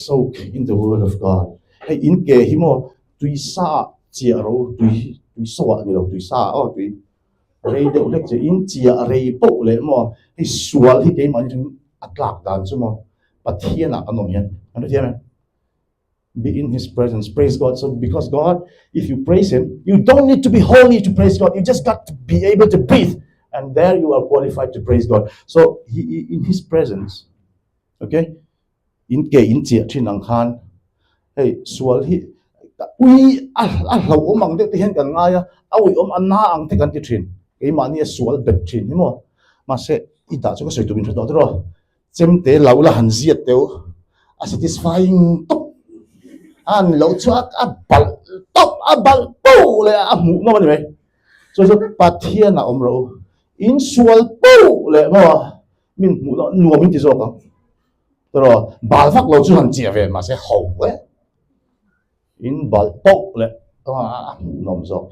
soak in the word of God. Hey, in ke himo tui sa chia ro tui so ni lo tui sa tui rei de lek che in chia rei po le mo hi sual hi ke man jing atlak dan chu mo pathiana anom hian anu tiam be in his presence, praise God. So because God, if you praise him, you don't need to be holy to praise God, you just got to be able to breathe, and there you are qualified to praise God. So he in his presence, okay, in ke in chia thin ang khan hey sual hi ui lo omang de hen kan nga ya awi anna ang te kan ti thin ke mani sual bet thin hi mo ma se I da chu ko soi tu bin tho ro chem te lo la han ziat teu a satisfying top an lo chuak a bal top a bal pu le a mu no ni me so pathian na omro in sual pu le mo min mu no nuo min ti zo ka ro bal fak lo chu han chia ve ma se ho in bal tok le nom zo